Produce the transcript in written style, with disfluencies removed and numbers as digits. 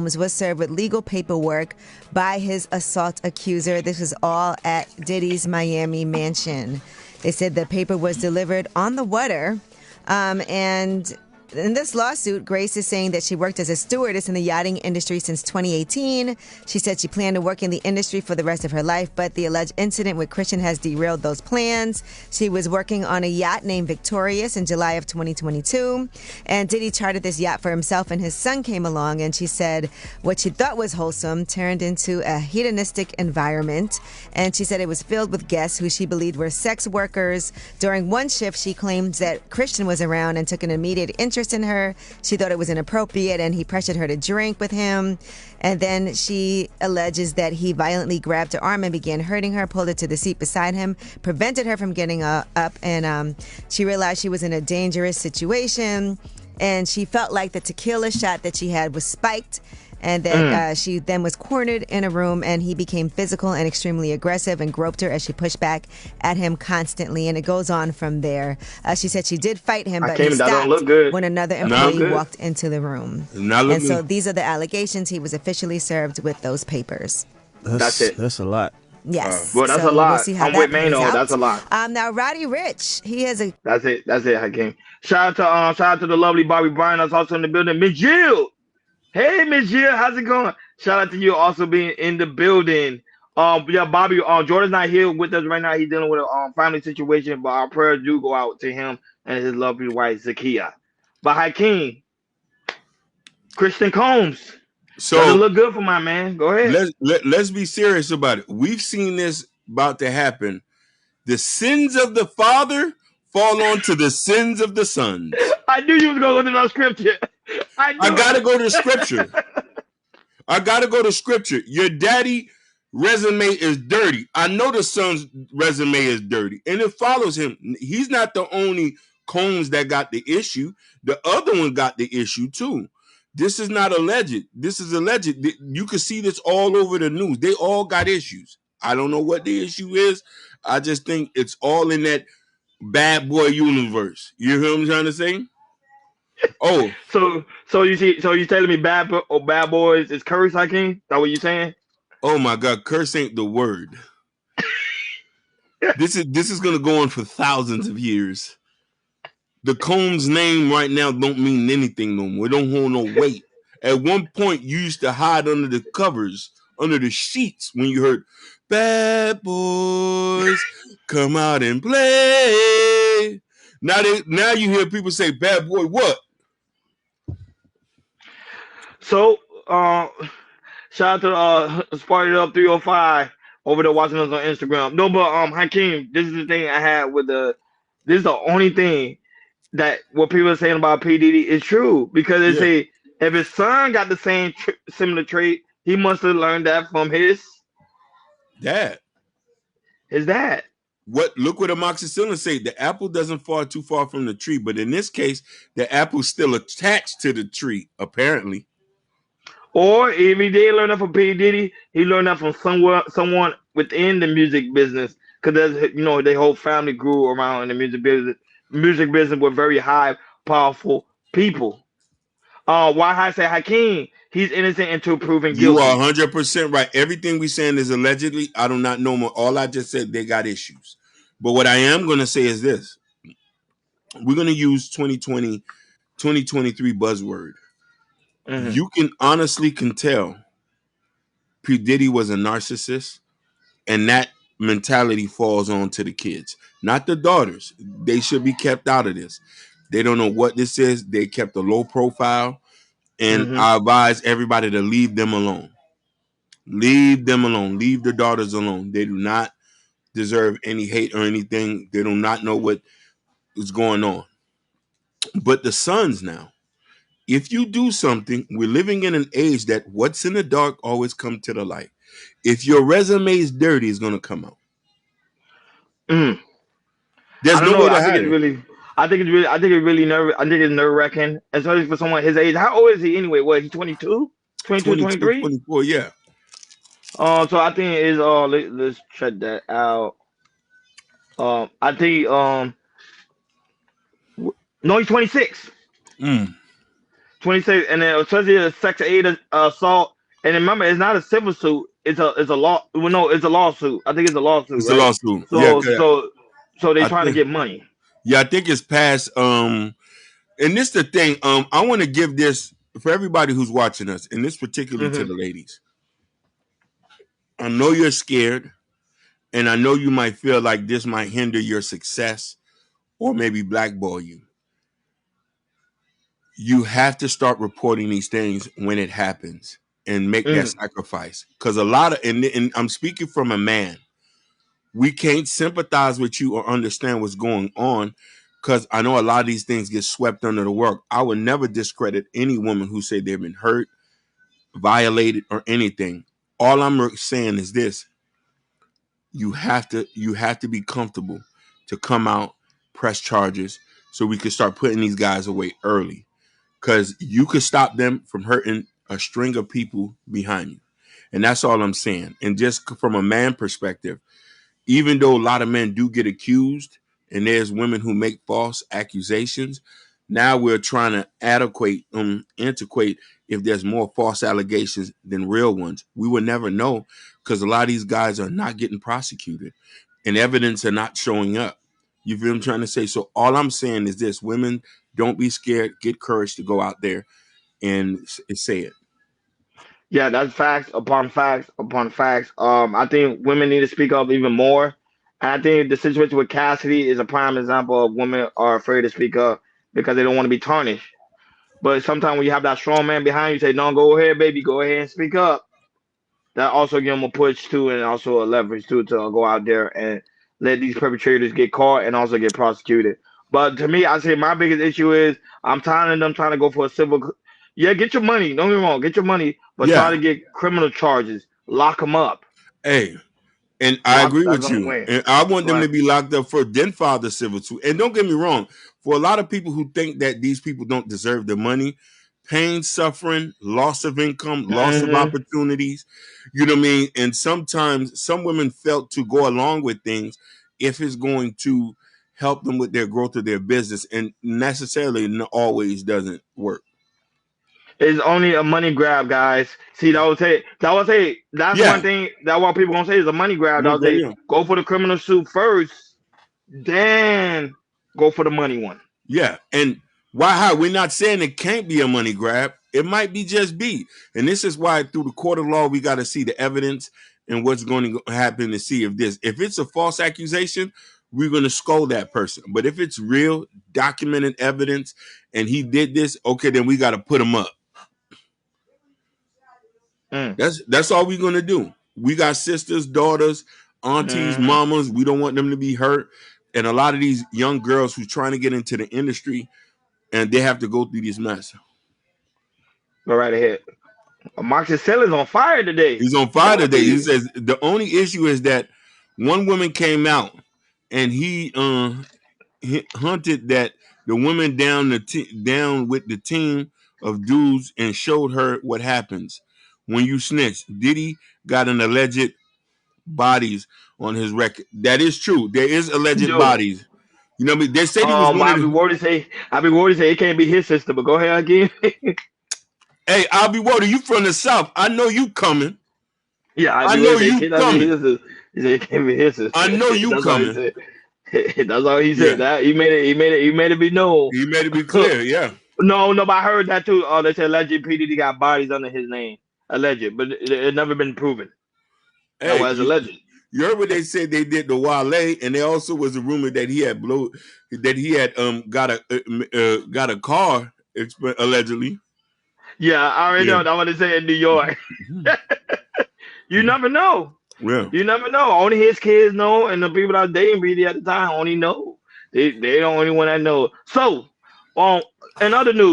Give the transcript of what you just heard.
was served with legal paperwork by his assault accuser. This was all at Diddy's Miami mansion. They said the paper was delivered on the water, and in this lawsuit, Grace is saying that she worked as a stewardess in the yachting industry since 2018. She said she planned to work in the industry for the rest of her life, but the alleged incident with Christian has derailed those plans. She was working on a yacht named Victorious in July of 2022, and Diddy chartered this yacht for himself, and his son came along, and she said what she thought was wholesome turned into a hedonistic environment, and she said it was filled with guests who she believed were sex workers. During one shift, she claimed that Christian was around and took an immediate interest in her. She thought it was inappropriate, and he pressured her to drink with him. And then she alleges that he violently grabbed her arm and began hurting her, pulled her to the seat beside him, prevented her from getting up, and she realized she was in a dangerous situation, and she felt like the tequila shot that she had was spiked, and that she then was cornered in a room, and he became physical and extremely aggressive and groped her as she pushed back at him constantly, and it goes on from there. She said she did fight him, but he stopped when another employee walked into the room. And so these are the allegations. He was officially served with those papers. That's it. That's a lot. Yes. Well, that's a lot. I'm with Mano. That's a lot. Now, Roddy Ricch, he has a... That's it, Hakeem. Shout out to the lovely Bobby Bryan that's also in the building. Miss Jill. Hey, Miss Jill, how's it going? Shout out to you also being in the building. Yeah, Bobby, Jordan's not here with us right now. He's dealing with a family situation, but our prayers do go out to him and his lovely wife, Zakia. But Hakeem, Christian Combs, so doesn't look good for my man. Go ahead. Let's be serious about it. We've seen this about to happen. The sins of the father fall onto the sins of the sons. I knew you was going to go to that scripture. I gotta go to scripture. I gotta go to scripture. Your daddy resume is dirty. I know the son's resume is dirty, and it follows him. He's not the only Combs that got the issue. The other one got the issue too. This is not alleged. This is alleged. You can see this all over the news. They all got issues. I don't know what the issue is. I just think it's all in that bad boy universe. You hear what I'm trying to say? Oh, so you telling me bad boys is curse, Hakeem? Is that what you saying? Oh my God, curse ain't the word. This is gonna go on for thousands of years. The Combs name right now don't mean anything no more. It don't hold no weight. At one point, you used to hide under the covers, under the sheets when you heard "Bad Boys Come Out and Play." Now you hear people say "Bad Boy" what? So, shout out to Sparty Up 305 over there watching us on Instagram. No, but Hakeem, this is the thing I had with this is the only thing that what people are saying about P. Diddy is true, because they say if his son got the same similar trait, he must have learned that from his dad. His dad. Look what amoxicillin say. The apple doesn't fall too far from the tree, but in this case, the apple's still attached to the tree, apparently. Or if he did learn that from P. Diddy, he learned that from someone within the music business, because their whole family grew around in the music business. Music business with very high, powerful people. Why I say Hakeem, he's innocent until proven guilty. You are 100% right. Everything we saying is allegedly. I do not know more. All I just said, they got issues. But what I am going to say is this. We're going to use 2023 buzzword. Mm-hmm. You can honestly tell P. Diddy was a narcissist, and that mentality falls on to the kids, not the daughters. They should be kept out of this. They don't know what this is. They kept a low profile, and I advise everybody to leave them alone. Leave them alone. Leave the daughters alone. They do not deserve any hate or anything. They do not know what is going on. But the sons now, if you do something, we're living in an age that what's in the dark always come to the light. If your resume is dirty, it's going to come out. There's no way to hide it. I think it's nerve-wracking, especially for someone his age. How old is he anyway? What, he's 22? 22, 23? 24, yeah. So I think it is, let's check that out. I think, no, he's 26. 26, and then especially a sex 8 assault. And remember, it's not a civil suit. It's a law. Well, no, it's a lawsuit. I think it's a lawsuit, It's a right? lawsuit. Yeah, So so they I trying to think. get money. Yeah, I think it's past. And this the thing. I want to give this for everybody who's watching us, and this particularly to Hmm. the ladies. I know you're scared, and I know you might feel like this might hinder your success or maybe blackball you. You have to start reporting these things when it happens and make that Hmm. sacrifice. Because a lot of, and I'm speaking from a man, we can't sympathize with you or understand what's going on because I know a lot of these things get swept under the rug. I would never discredit any woman who say they've been hurt, violated, or anything. All I'm saying is this: you have to be comfortable to come out, press charges, so we can start putting these guys away early. Because you could stop them from hurting a string of people behind you. And that's all I'm saying. And just from a man perspective, even though a lot of men do get accused and there's women who make false accusations, now we're trying to antiquate if there's more false allegations than real ones. We will never know because a lot of these guys are not getting prosecuted and evidence are not showing up. You feel what I'm trying to say? So all I'm saying is this: women, don't be scared. Get courage to go out there and say it. Yeah, that's facts upon facts upon facts. I think women need to speak up even more. And I think the situation with Cassidy is a prime example of women are afraid to speak up because they don't want to be tarnished. But sometimes when you have that strong man behind you, say, "No, go ahead, baby, go ahead and speak up." That also give them a push too, and also a leverage too to go out there and let these perpetrators get caught and also get prosecuted. But to me, I say my biggest issue is I'm tired of them trying to go for a civil. Yeah, get your money. Don't get me wrong, get your money, but try Yeah. to get criminal charges. Lock them up. Hey, and I Lock. agree That's with the only you. way. And I want them Right. to be locked up for then file the civil suit. And don't get me wrong, for a lot of people who think that these people don't deserve the money, pain, suffering, loss of income, loss of Hmm. opportunities, you know what I mean? And sometimes some women felt to go along with things if it's going to help them with their growth of their business, and necessarily always doesn't work. It's only a money grab, guys. See, that would say that's one Yeah. thing that what people gonna say is a money grab. No, They'll say yeah. go for the criminal suit first, then go for the money one. Yeah, and why? How? We're not saying it can't be a money grab. It might be just be, and this is why through the court of law we got to see the evidence and what's going to happen to see if it's a false accusation, we're going to scold that person. But if it's real, documented evidence, and he did this, okay, then we got to put him up. Mm. That's all we're going to do. We got sisters, daughters, aunties, Hmm. mamas. We don't want them to be hurt, and a lot of these young girls who's trying to get into the industry and they have to go through this mess. Go right ahead. Marcus Sellers on fire today. He's on I'm fire telling today. He you. says the only issue is that one woman came out and he hunted that the woman down with the team of dudes and showed her what happens when you snitch. Diddy got an alleged bodies on his record. That is true. There is alleged Yo, bodies. You know what I mean? They said he was one of the. I'll be worried to say it can't be his sister, but go ahead again. Hey, I'll be worried. You from the South. I know you coming. Yeah, I'll I be know worried to say it you cannot be coming. his sister. He said it can't be his I sister. know you That's all he coming. said. That's all he said. Yeah. That he made it be known. He made it be clear, yeah. No, but I heard that too. Oh, they said alleged PDD got bodies under his name. Alleged, but it never been proven. That Hey, was alleged. you heard what they said they did to Wale, and there also was a rumor that he had got a car allegedly. Yeah, I already Yeah, know. That's what they say in New York. You never know. yeah. You never know. Only his kids know, and the people that was dating BD at the time only know. They the only one that know. So, um, in other news.